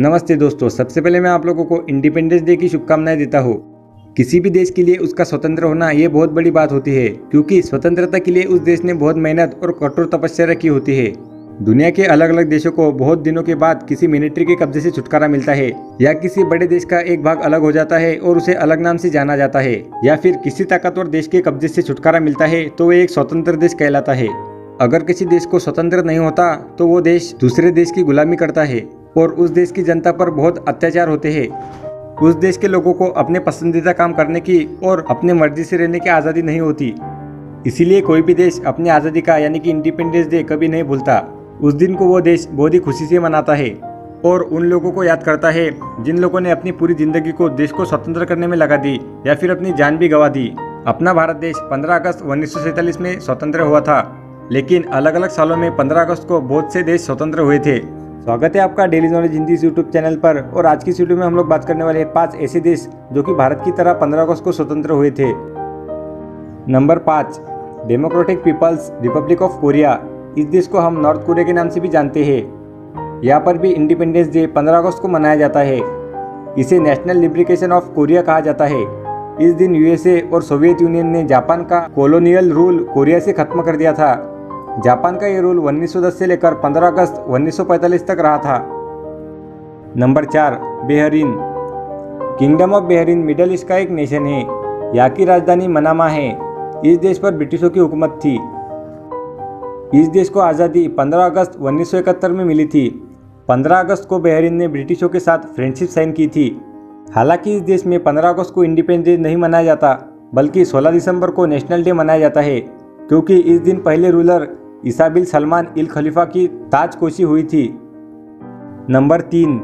नमस्ते दोस्तों, सबसे पहले मैं आप लोगों को इंडिपेंडेंस डे की शुभकामनाएं देता हूँ। किसी भी देश के लिए उसका स्वतंत्र होना ये बहुत बड़ी बात होती है, क्योंकि स्वतंत्रता के लिए उस देश ने बहुत मेहनत और कठोर तपस्या की होती है। दुनिया के अलग अलग देशों को बहुत दिनों के बाद किसी मिलिट्री के कब्जे से छुटकारा मिलता है, या किसी बड़े देश का एक भाग अलग हो जाता है और उसे अलग नाम से जाना जाता है, या फिर किसी ताकतवर देश के कब्जे से छुटकारा मिलता है तो वह एक स्वतंत्र देश कहलाता है। अगर किसी देश को स्वतंत्र नहीं होता तो वो देश दूसरे देश की गुलामी करता है और उस देश की जनता पर बहुत अत्याचार होते हैं। उस देश के लोगों को अपने पसंदीदा काम करने की और अपने मर्जी से रहने की आज़ादी नहीं होती। इसीलिए कोई भी देश अपनी आज़ादी का यानी कि इंडिपेंडेंस डे कभी नहीं भूलता। उस दिन को वो देश बहुत ही खुशी से मनाता है और उन लोगों को याद करता है जिन लोगों ने अपनी पूरी जिंदगी को देश को स्वतंत्र करने में लगा दी या फिर अपनी जान भी गंवा दी। अपना भारत देश 15 अगस्त 1947 में स्वतंत्र हुआ था, लेकिन अलग अलग सालों में 15 अगस्त को बहुत से देश स्वतंत्र हुए थे। स्वागत है आपका daily knowledge Hindi YouTube channel पर। और आज की इस वीडियो में हम लोग बात करने वाले हैं 5 ऐसे देश जो कि भारत की तरह 15 अगस्त को स्वतंत्र हुए थे। Number 5, Democratic People's Republic of Korea. इस देश को हम नॉर्थ कोरिया के नाम से भी जानते हैं। यहाँ पर भी इंडिपेंडेंस डे 15 अगस्त को मनाया जाता है। इसे नेशनल लिबरेशन ऑफ कोरिया कहा जाता है। इस दिन यूएसए और सोवियत यूनियन ने जापान का कॉलोनियल रूल कोरिया से खत्म कर दिया था। जापान का ये रूल 1910 से लेकर 15 अगस्त 1945 तक रहा था। Number 4, Bahrain. Kingdom of Bahrain middle east का एक नेशन है। यहाँ की राजधानी मनामा है। इस देश पर ब्रिटिशों की हुकूमत थी। इस देश को आज़ादी 15 अगस्त 1971 में मिली थी। 15 अगस्त को बहरीन ने ब्रिटिशों के साथ फ्रेंडशिप साइन की थी। हालांकि इस देश में 15 अगस्त को इंडिपेंडेंस डे नहीं मनाया जाता, बल्कि 16 दिसंबर को नेशनल डे मनाया जाता है, क्योंकि इस दिन पहले रूलर ईसा बिन सलमान अल खलीफा की ताजपोशी हुई थी। नंबर 3,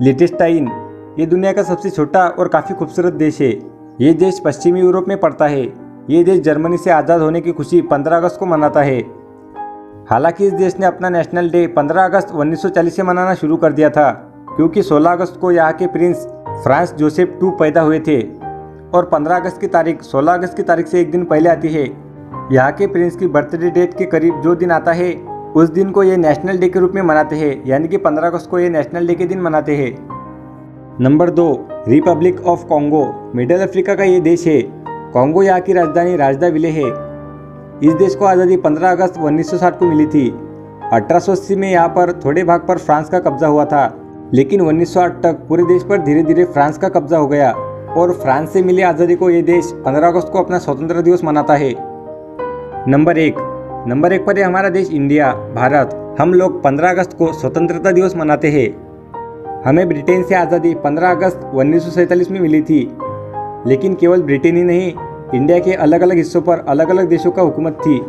लिechtenstein। ये दुनिया का सबसे छोटा और काफ़ी खूबसूरत देश है। ये देश पश्चिमी यूरोप में पड़ता है। ये देश जर्मनी से आज़ाद होने की खुशी 15 अगस्त को मनाता है। हालांकि इस देश ने अपना नेशनल डे 15 अगस्त 1940 से मनाना शुरू कर दिया था, क्योंकि 16 अगस्त को यहाँ के प्रिंस फ्रांस जोसेफ II पैदा हुए थे और 15 अगस्त की तारीख 16 अगस्त की तारीख से एक दिन पहले आती है। यहाँ के प्रिंस की बर्थडे डेट के करीब जो दिन आता है उस दिन को ये नेशनल डे के रूप में मनाते हैं, यानी कि 15 अगस्त को ये नेशनल डे के दिन मनाते हैं। Number 2, Republic of Congo. Middle Africa का ये देश है। कॉन्गो यहाँ की राजधानी राजधाविले है। इस देश को आज़ादी 15 अगस्त 1960 को मिली थी। 1880 में यहाँ पर थोड़े भाग पर फ्रांस का कब्जा हुआ था, लेकिन 1908 तक पूरे देश पर धीरे धीरे फ्रांस का कब्जा हो गया और फ्रांस से मिली आज़ादी को ये देश 15 अगस्त को अपना स्वतंत्र दिवस मनाता है। नंबर 1 पर है हमारा देश इंडिया, भारत। हम लोग 15 अगस्त को स्वतंत्रता दिवस मनाते हैं। हमें ब्रिटेन से आज़ादी 15 अगस्त 1947 में मिली थी, लेकिन केवल ब्रिटेन ही नहीं, इंडिया के अलग अलग हिस्सों पर अलग अलग देशों का हुकूमत थी,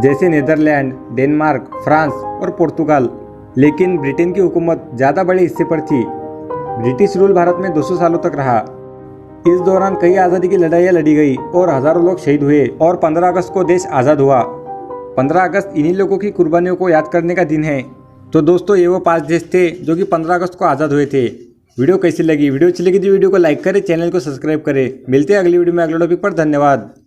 जैसे नीदरलैंड, डेनमार्क, फ्रांस और पुर्तगाल। लेकिन ब्रिटेन की हुकूमत ज़्यादा बड़े हिस्से पर थी। ब्रिटिश रूल भारत में 200 सालों तक रहा। इस दौरान कई आज़ादी की लड़ाइयाँ लड़ी गई और हज़ारों लोग शहीद हुए और 15 अगस्त को देश आज़ाद हुआ। 15 अगस्त इन्हीं लोगों की कुर्बानियों को याद करने का दिन है। तो दोस्तों, ये वो 5 देश थे जो कि 15 अगस्त को आज़ाद हुए थे। वीडियो कैसी लगी? वीडियो अच्छी लगी तो वीडियो को लाइक करें, चैनल को सब्सक्राइब करें। मिलते हैं अगली वीडियो में अगले टॉपिक पर। धन्यवाद।